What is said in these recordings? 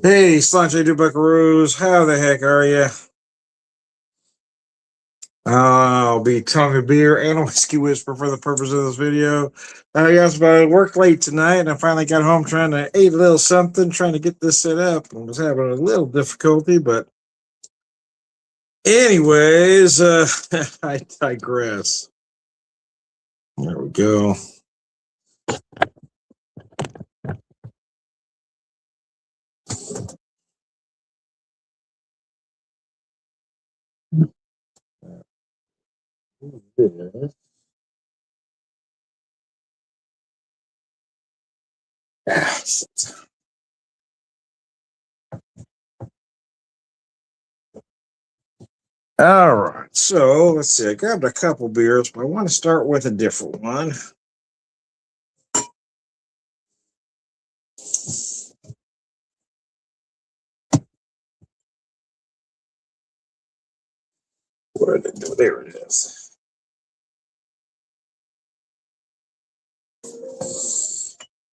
Hey, Slanche do Buckaroos, how the heck are you? I'll be tongue of beer and a whiskey whisper for the purpose of this video. Yes, but I worked late tonight and I finally got home trying to eat a little something, trying to get this set up. I was having a little difficulty, but anyways, I digress. There we go. All right, so let's see. I grabbed a couple beers, but I want to start with a different one. Where did it go? There it is.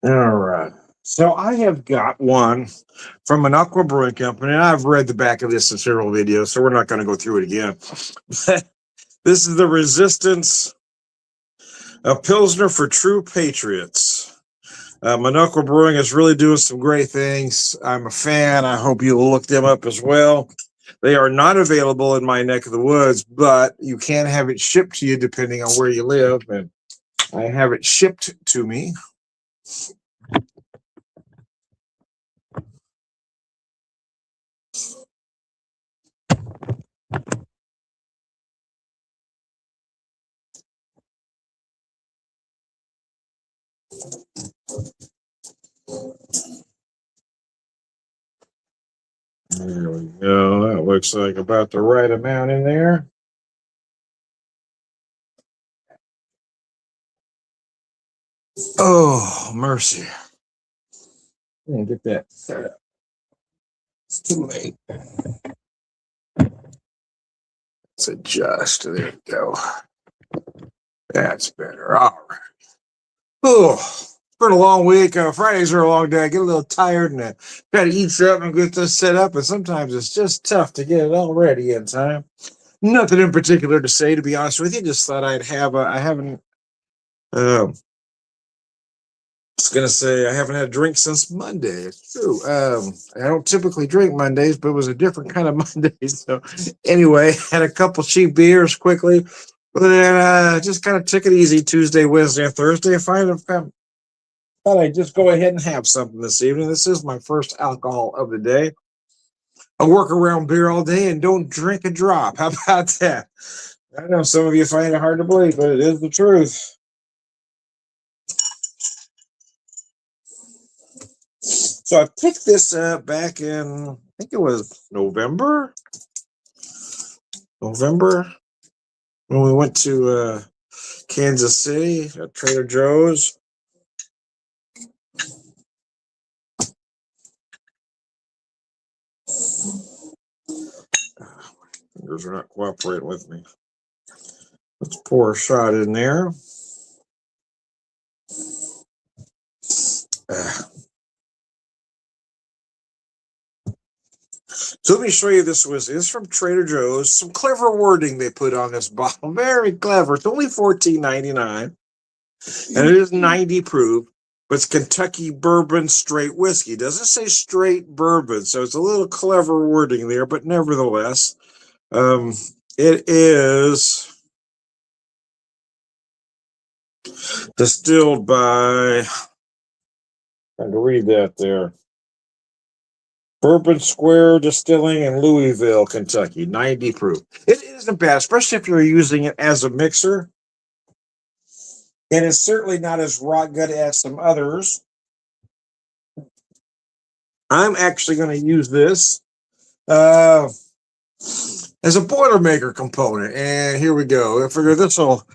All right. So I have got one from an Aqua Brewing Company, and I've read the back of this in several videos, so we're not going to go through it again. This is the Resistance, a Pilsner for True Patriots. Minocqua Brewing is really doing some great things. I'm a fan. I hope you'll look them up as well. They are not available in my neck of the woods, but you can have it shipped to you depending on where you live. And I have it shipped to me. There we go. That looks like about the right amount in there. Oh, mercy. Get that set up. It's too late. Let's adjust. There we go. That's better. All right. Oh, it's been a long week. Fridays are a long day. I get a little tired and I try to eat something and get this set up. And sometimes it's just tough to get it all ready in time. Nothing in particular to say, to be honest with you. Just thought I'd have I haven't, I was going to say I haven't had a drink since Monday. It's true. I don't typically drink Mondays, but it was a different kind of Monday. So anyway, had a couple cheap beers quickly. But then just kind of took it easy Tuesday, Wednesday, and Thursday. I thought I'd just go ahead and have something this evening. This is my first alcohol of the day. I work around beer all day and don't drink a drop. How about that? I know some of you find it hard to believe, but it is the truth. So I picked this up back in, I think it was November, when we went to Kansas City at Trader Joe's. Fingers are not cooperating with me. Let's pour a shot in there. So let me show you this whiskey. This is from Trader Joe's. Some clever wording they put on this bottle. Very clever. It's only $14.99, and it is 90 proof. But it's Kentucky bourbon straight whiskey. It doesn't say straight bourbon, so it's a little clever wording there. But nevertheless, it is distilled by. Trying to read that there. Bourbon Square Distilling in Louisville, Kentucky, 90 proof. It isn't bad, especially if you're using it as a mixer. And it's certainly not as raw good as some others. I'm actually going to use this as a Boilermaker component. And here we go. I figure this will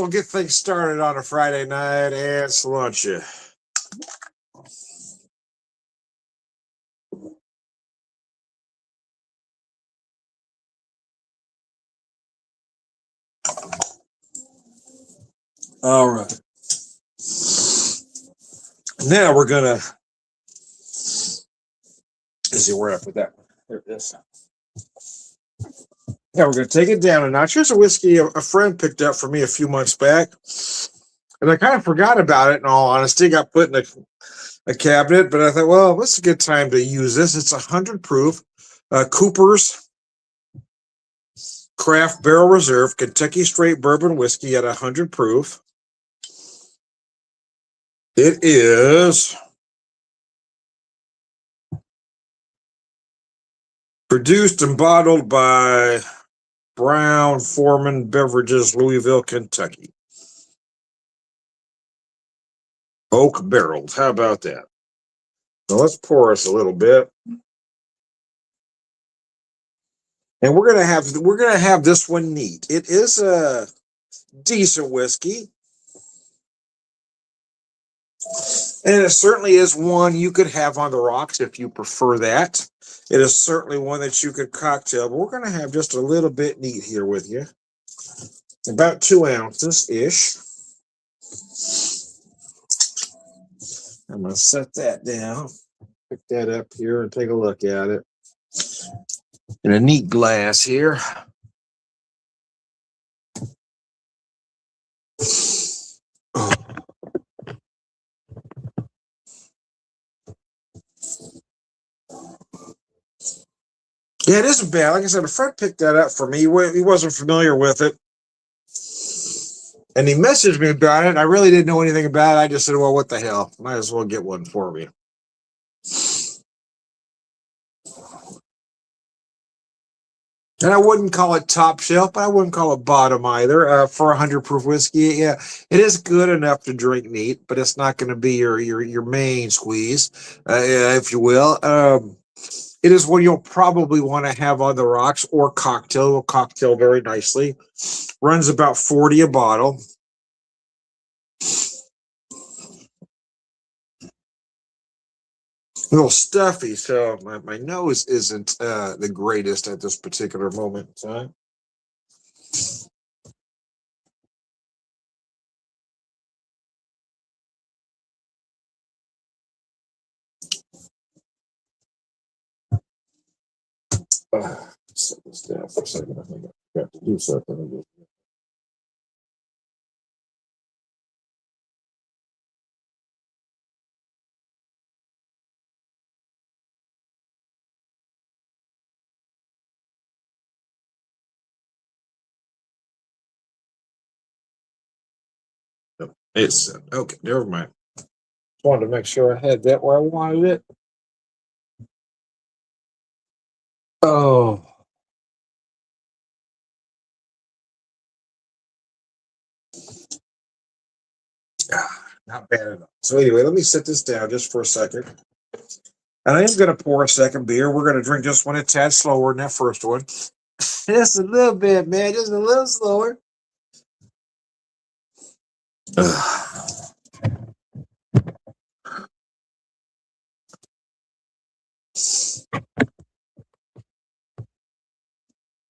get things started on a Friday night and lunch you. All right. Now we're gonna Let's see where I put that. There it is. Yeah, we're going to take it down a notch. Here's a whiskey a friend picked up for me a few months back. And I kind of forgot about it, in all honesty. Got put in a cabinet, but I thought, well, this is a good time to use this. It's 100 proof. Cooper's Craft Barrel Reserve Kentucky Straight Bourbon Whiskey at 100 proof. It is produced and bottled by Brown Forman Beverages, Louisville, Kentucky. Oak barreled. How about that? So let's pour us a little bit. And we're gonna have this one neat. It is a decent whiskey. And it certainly is one you could have on the rocks if you prefer that. It is certainly one that you could cocktail, but we're going to have just a little bit neat here with you. About 2 ounces-ish. I'm going to set that down. Pick that up here and take a look at it. In a neat glass here. Oh. Yeah, it isn't bad. Like I said, a friend picked that up for me. He wasn't familiar with it. And he messaged me about it. I really didn't know anything about it. I just said, well, what the hell? Might as well get one for me. And I wouldn't call it top shelf, but I wouldn't call it bottom either. For 100 proof whiskey, yeah, it is good enough to drink neat, but it's not going to be your main squeeze, if you will. It is one you'll probably want to have on the rocks or cocktail. It will cocktail very nicely. Runs about 40 a bottle. A little stuffy, so my nose isn't the greatest at this particular moment in time. Set this down for a second. I think I got to do something. It's okay. Never mind. Just wanted to make sure I had that where I wanted it. Oh. Not bad enough. So anyway, let me set this down just for a second. And I am going to pour a second beer. We're going to drink just one a tad slower than that first one. Just a little bit, man. Just a little slower.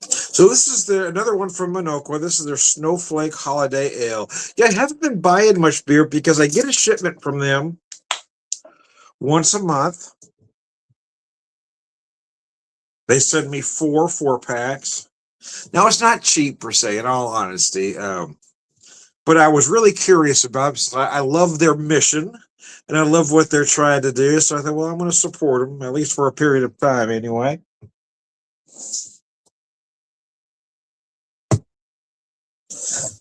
So this is another one from Minocqua. This is their Snowflake Holiday Ale. Yeah, I haven't been buying much beer because I get a shipment from them once a month. They send me 4-packs. Now, it's not cheap per se, in all honesty. But I was really curious about it. I love their mission, and I love what they're trying to do. So I thought, well, I'm going to support them, at least for a period of time anyway.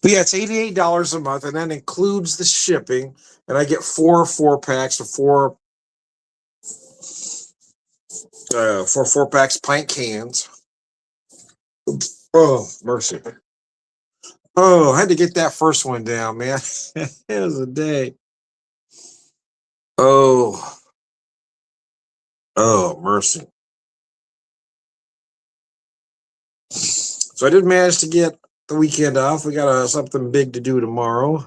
But yeah, it's $88 a month, and that includes the shipping. And I get 4-packs of 4-packs, pint cans. Oh, mercy. Oh, I had to get that first one down, man. It was a day. Oh. Oh, mercy. So I did manage to get the weekend off. We got something big to do tomorrow.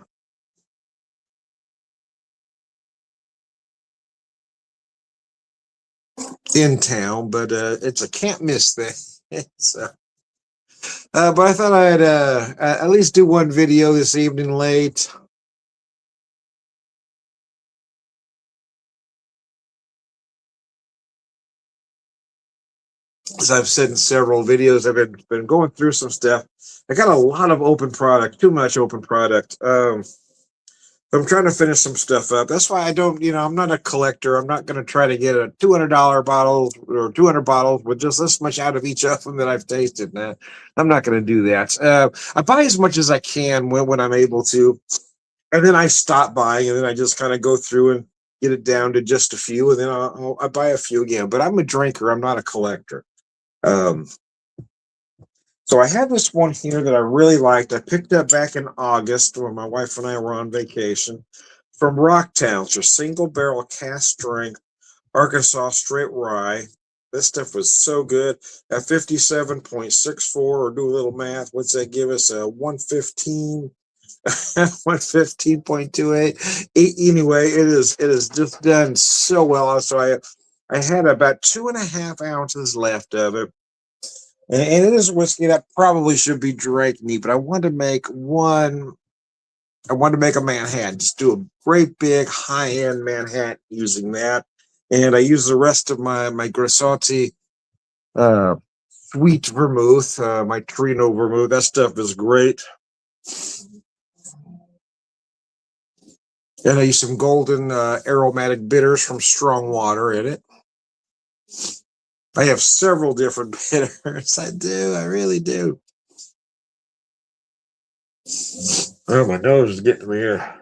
In town, but it's a can't miss thing. So, but I thought I'd at least do one video this evening late. as I've said in several videos, I've been going through some stuff. I got a lot of open product, too much open product. I'm trying to finish some stuff up. That's why I don't, I'm not a collector. I'm not going to try to get a $200 bottle or 200 bottles with just this much out of each of them that I've tasted. Nah, I'm not going to do that. I buy as much as I can when I'm able to, and then I stop buying, and then I just kind of go through and get it down to just a few, and then I buy a few again. But I'm a drinker. I'm not a collector. Um, so I have this one here that I really liked. I picked up back in August when my wife and I were on vacation from Rocktown. It's a single barrel cast strength Arkansas straight rye. This stuff was so good. At 57.64, or do a little math, what's that give us? 115, 115.28. Anyway, it is just done so well. So I had about 2.5 ounces left of it. And it is whiskey that probably should be drank neat, but I wanted to make one. I wanted to make a Manhattan, just do a great big high-end Manhattan using that. And I use the rest of my Grisanti uh, sweet vermouth, my Torino vermouth. That stuff is great. And I use some golden aromatic bitters from Strong Water in it. I have several different bitters. I do. I really do. Oh, my nose is getting me here.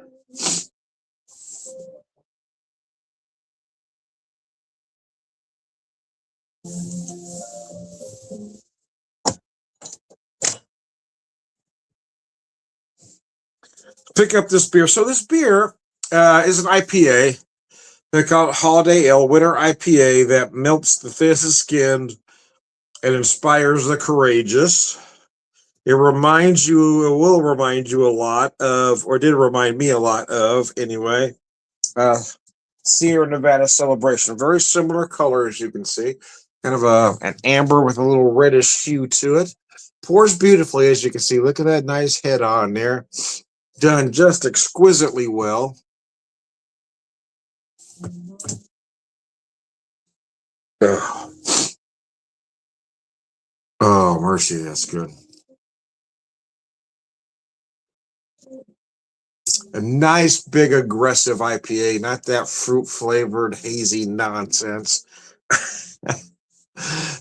Pick up this beer. So this beer is an IPA. They call it Holiday Ale Winter IPA that melts the thinnest skinned and inspires the courageous. It will remind you a lot of, or did remind me a lot of, anyway, Sierra Nevada Celebration. Very similar color, as you can see. Kind of an amber with a little reddish hue to it. Pours beautifully, as you can see. Look at that nice head on there. Done just exquisitely well. Oh, oh mercy, that's good. A nice, big, aggressive IPA, not that fruit flavored, hazy nonsense.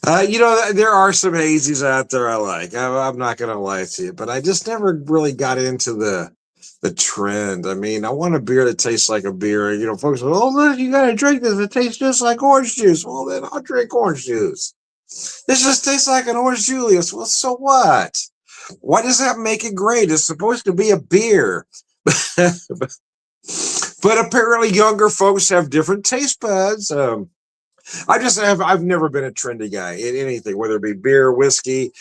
There are some hazies out there I like. I'm not going to lie to you, but I just never really got into the trend. I mean, I want a beer that tastes like a beer. Folks say, "Oh, look, you got to drink this. It tastes just like orange juice." Well, then I'll drink orange juice. This just tastes like an orange Julius. Well, so what? Why does that make it great? It's supposed to be a beer. But apparently younger folks have different taste buds. I've never been a trendy guy in anything, whether it be beer, whiskey,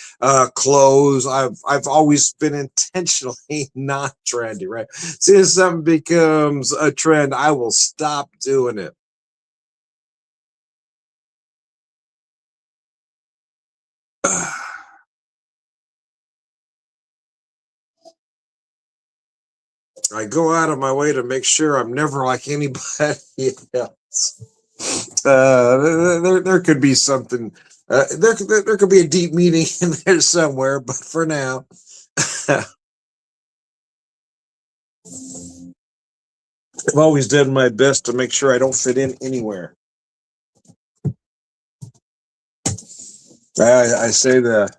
clothes. I've always been intentionally not trendy, right? See, if something becomes a trend, I will stop doing it. I go out of my way to make sure I'm never like anybody else. There could be something. There could be a deep meaning in there somewhere, but for now, I've always done my best to make sure I don't fit in anywhere. I say the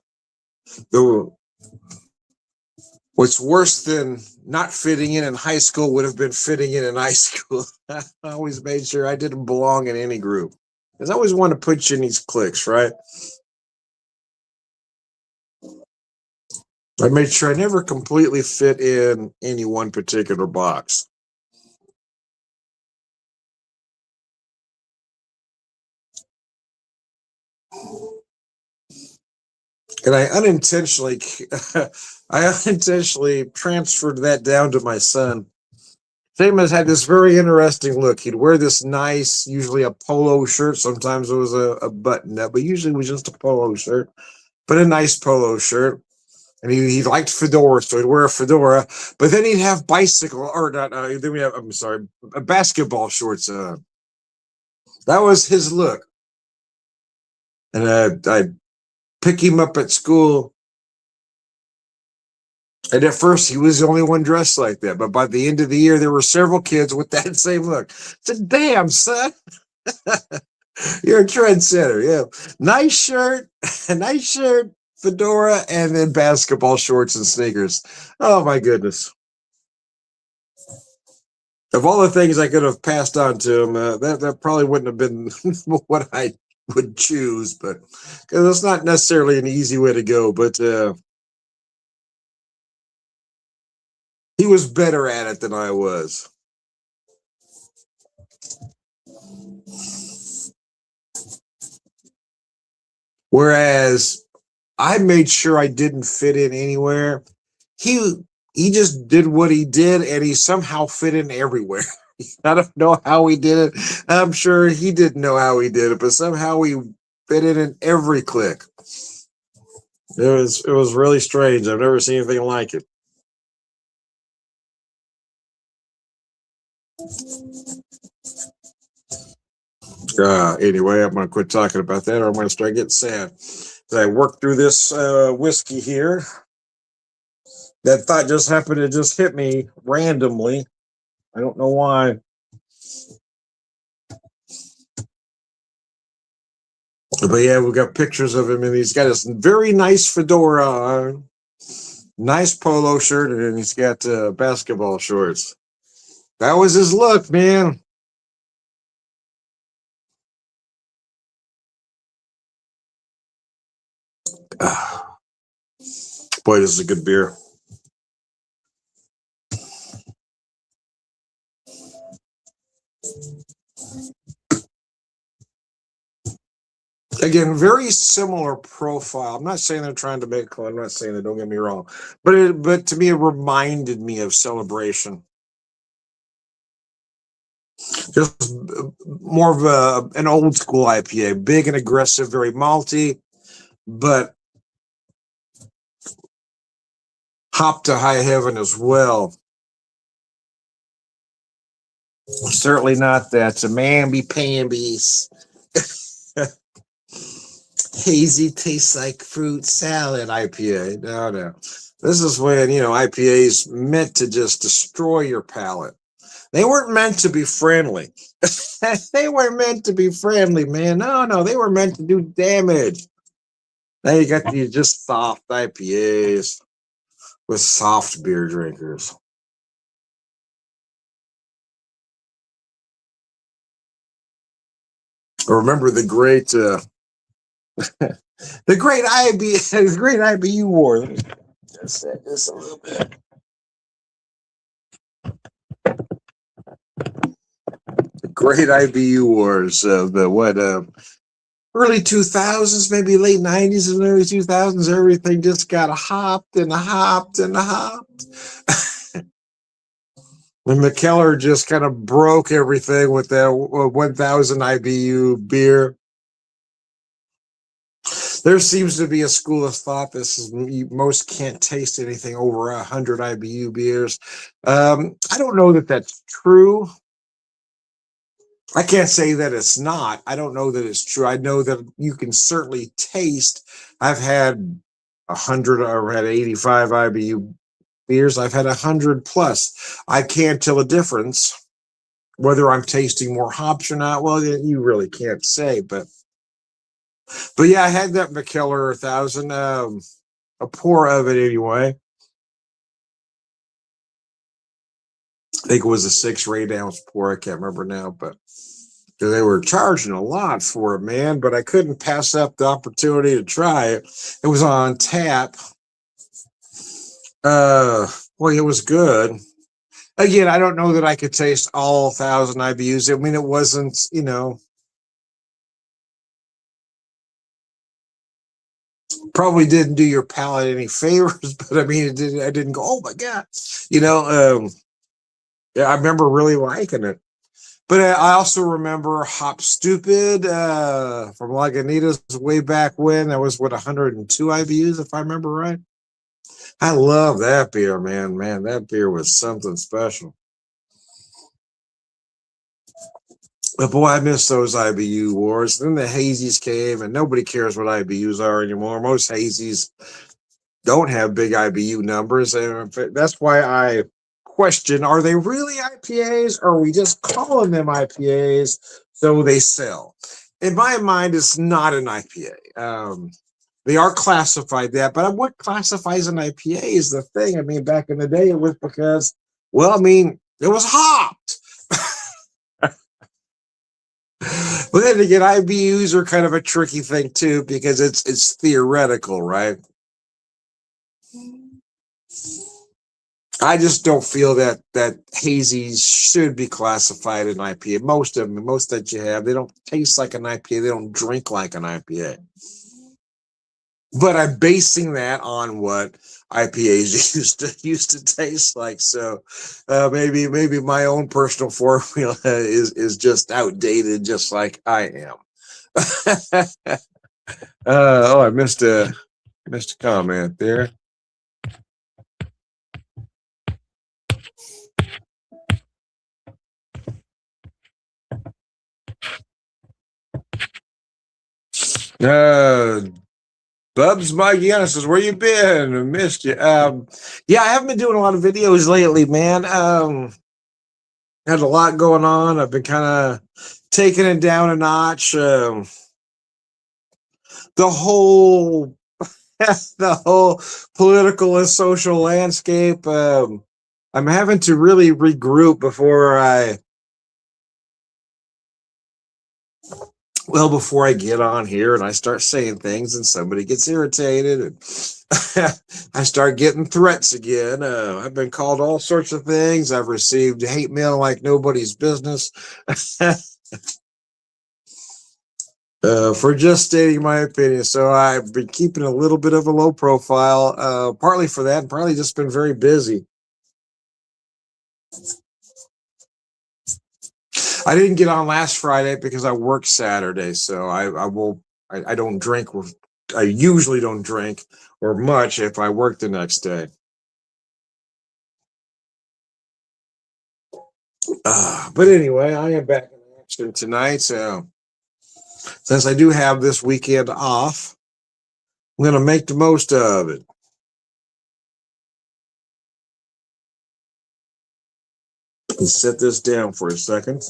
what's worse than not fitting in high school would have been fitting in high school. I always made sure I didn't belong in any group, because I always want to put you in these cliques, right? I made sure I never completely fit in any one particular box. And I unintentionally transferred that down to my son. Seamus had this very interesting look. He'd wear this nice, usually a polo shirt. Sometimes it was a button up, but usually it was just a polo shirt, but a nice polo shirt. And he liked fedoras, so he'd wear a fedora. But then he'd have bicycle, or not, then we have, I'm sorry, basketball shorts. That was his look. and I'd pick him up at school. And at first, he was the only one dressed like that. But by the end of the year, there were several kids with that same look. I said, damn, son, you're a trendsetter. Yeah. Nice shirt, fedora, and then basketball shorts and sneakers. Oh, my goodness. Of all the things I could have passed on to him, that probably wouldn't have been what I would choose. But because it's not necessarily an easy way to go. But he was better at it than I was. Whereas I made sure I didn't fit in anywhere. He he just did what he did, and he somehow fit in everywhere. I don't know how he did it. I'm sure he didn't know how he did it, but somehow he fit in every clique. It was really strange. I've never seen anything like it. Anyway, I'm going to quit talking about that, or I'm going to start getting sad. As I work through this whiskey here, that thought just happened to just hit me randomly. I don't know why. But yeah, we've got pictures of him, and he's got this very nice fedora on, nice polo shirt, and he's got basketball shorts. That was his look, man. Boy, this is a good beer. Again, very similar profile. I'm not saying they're trying to make. I'm not saying that. Don't get me wrong, but to me, it reminded me of Celebration. Just more of an old school IPA, big and aggressive, very malty, but hop to high heaven as well. Certainly not that mamby pambies. Hazy tastes like fruit salad IPA. No, no. This is when, IPAs meant to just destroy your palate. They weren't meant to be friendly. They weren't meant to be friendly, man. No, no, they were meant to do damage. Now you got these just soft IPAs with soft beer drinkers. Remember the great the great the great IBU war. Let me just set this a little bit. The great IBU wars of the early 2000s, maybe late 90s and early 2000s. Everything just got hopped and hopped and hopped. When Mikkeller just kind of broke everything with that 1000 IBU beer. There seems to be a school of thought most can't taste anything over 100 IBU beers. I don't know that that's true. I can't say that it's not. I don't know that it's true. I know that you can certainly taste. I've had 100 or had 85 IBU beers. I've had 100 plus. I can't tell a difference whether I'm tasting more hops or not. Well, you really can't say, but yeah, I had that Mikkeller 1000, a pour of it anyway. I think it was a 6 or 8 ounce pour. I can't remember now, but they were charging a lot for it, man. But I couldn't pass up the opportunity to try it. It was on tap. Well, it was good. Again, I don't know that I could taste all 1000 IBUs. I mean, it wasn't, probably didn't do your palate any favors, but I mean, I didn't go, oh my God, yeah, I remember really liking it. But I also remember Hop Stupid from Lagunitas way back when. That was 102 IBUs, if I remember right. I love that beer, man. Man, that beer was something special. But boy, I miss those IBU wars. Then the hazies came, and nobody cares what IBUs are anymore. Most hazies don't have big IBU numbers, and that's why I question: are they really IPAs, or are we just calling them IPAs so they sell? In my mind, it's not an IPA. They are classified that, but what classifies an IPA is the thing. I mean, back in the day, it was because, well, I mean, it was hopped. But then again, IBUs are kind of a tricky thing too because it's theoretical, right? I just don't feel that hazies should be classified an IPA. Most of them, most that you have, they don't taste like an IPA. They don't drink like an IPA. But I'm basing that on what IPAs used to taste like. So maybe my own personal formula is just outdated, just like I am. Oh, I missed a comment there. Bubs Magiana says, "Where you been? I missed you." Yeah, I haven't been doing a lot of videos lately, man. Had a lot going on. I've been kind of taking it down a notch. The whole the whole political and social landscape. I'm having to really regroup before I get on here and I start saying things and somebody gets irritated and I start getting threats again. I've been called all sorts of things. I've received hate mail like nobody's business. For just stating my opinion. So I've been keeping a little bit of a low profile, partly for that, and partly just been very busy. I didn't get on last Friday because I worked Saturday, so I don't drink. I usually don't drink or much if I work the next day. But anyway, I am back in action tonight. So since I do have this weekend off, I'm going to make the most of it. Let's set this down for a second.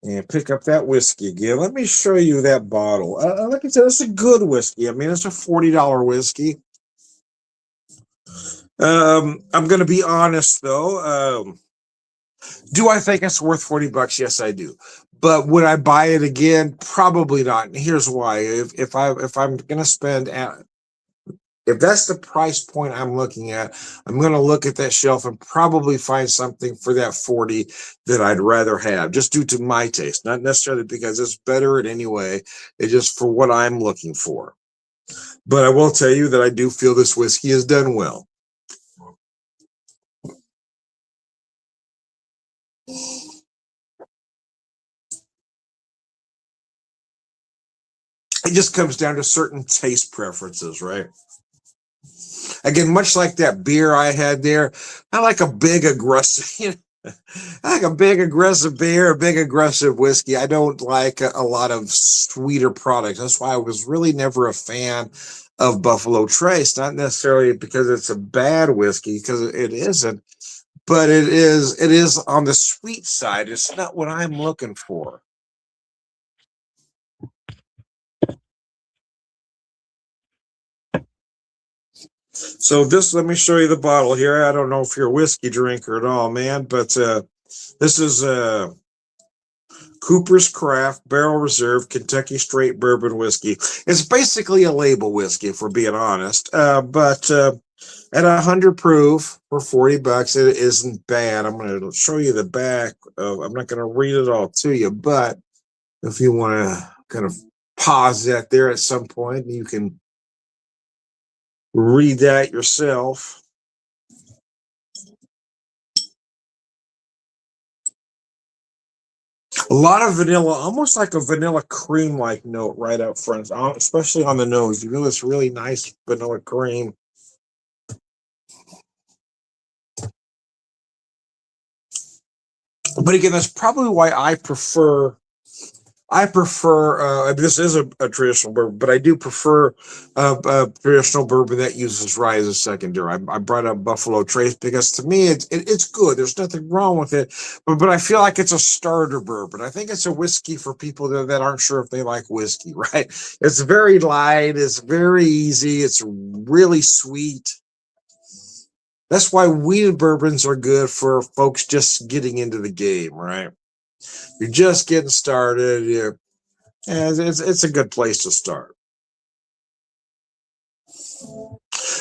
And pick up that whiskey again. Let me show you that bottle. Like I said, it's a good whiskey. I mean, it's a $40 whiskey. I'm going to be honest though. Do I think it's worth $40? Yes, I do. But would I buy it again? Probably not. And here's why. If I'm going to spend if that's the price point I'm looking at, I'm going to look at that shelf and probably find something for that 40 that I'd rather have, just due to my taste, not necessarily because it's better in any way. It's just for what I'm looking for. But I will tell you that I do feel this whiskey is done well. It just comes down to certain taste preferences, right? Again, much like that beer I had there, I like a big aggressive, I like a big aggressive beer, a big aggressive whiskey. I don't like a lot of sweeter products. That's why I was really never a fan of Buffalo Trace. Not necessarily because it's a bad whiskey, because it isn't, but it is on the sweet side. It's not what I'm looking for. So let me show you the bottle here. I don't know if you're a whiskey drinker at all, man, but this is Cooper's Craft Barrel Reserve Kentucky Straight Bourbon Whiskey. It's basically a label whiskey, if we're being honest. But at 100 proof for $40, it isn't bad. I'm going to show you the back. I'm not going to read it all to you, but if you want to kind of pause that there at some point, you can read that yourself. A lot of vanilla, almost like a vanilla cream like note right up front, especially on the nose. You feel this really nice vanilla cream. But again, that's probably why I prefer. This is a traditional bourbon, but I do prefer a traditional bourbon that uses rye as a secondary. I brought up Buffalo Trace because to me it's good. There's nothing wrong with it, but I feel like it's a starter bourbon. I think it's a whiskey for people that aren't sure if they like whiskey. Right? It's very light. It's very easy. It's really sweet. That's why wheated bourbons are good for folks just getting into the game. Right? You're just getting started. It's a good place to start.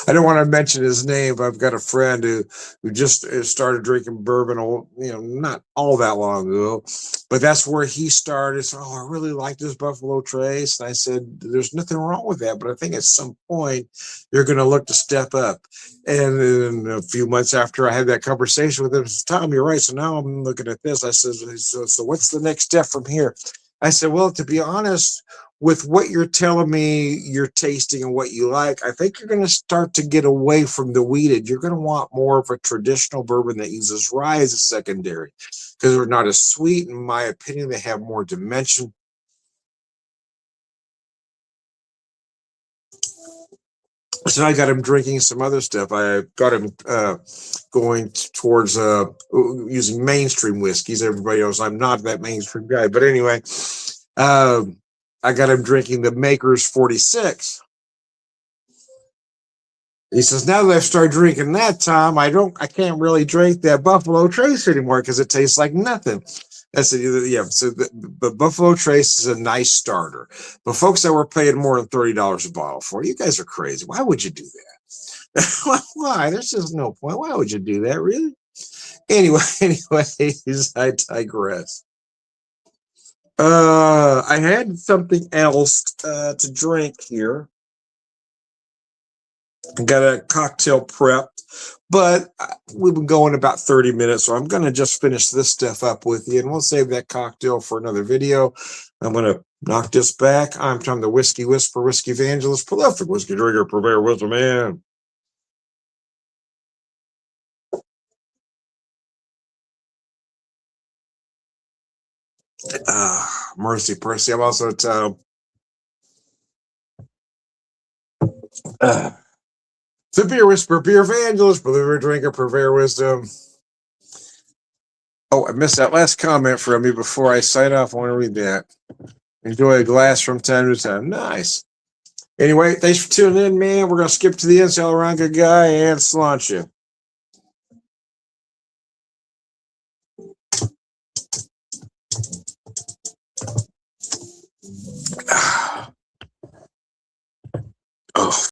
I don't want to mention his name, but I've got a friend who just started drinking bourbon, not all that long ago, but that's where he started. So, I really like this Buffalo Trace. And I said, there's nothing wrong with that, but I think at some point you're going to look to step up. And then a few months after I had that conversation with him, he said, Tom, you're right. So now I'm looking at this. I said, so what's the next step from here? I said, well, to be honest, with what you're telling me you're tasting and what you like, I think you're going to start to get away from the wheated. You're going to want more of a traditional bourbon that uses rye as a secondary because they're not as sweet. In my opinion, they have more dimension. So I got him drinking some other stuff. I got him going towards using mainstream whiskeys. Everybody knows I'm not that mainstream guy. But anyway, I got him drinking the Maker's 46. He says, now that I've started drinking that, Tom, I can't really drink that Buffalo Trace anymore because it tastes like nothing. I said, yeah, so the Buffalo Trace is a nice starter. But folks that were paying more than $30 a bottle for, you guys are crazy. Why would you do that? Why? There's just no point. Why would you do that, really? Anyways, I digress. I had something else to drink here. I got a cocktail prepped, but we've been going about 30 minutes, so I'm going to just finish this stuff up with you, and we'll save that cocktail for another video. I'm going to knock this back. I'm Tom, the Whiskey Whisperer, Whiskey Evangelist, prolific whiskey drinker, purveyor, wisdom man. Mercy, Percy. I'm also Tom. The Beer Whisperer, Beer Evangelist, believer, drinker, purveyor, wisdom. Oh, I missed that last comment from you before I sign off. I want to read that. Enjoy a glass from time to time. Nice. Anyway, thanks for tuning in, man. We're going to skip to the end. Salaranca guy and Sláinte.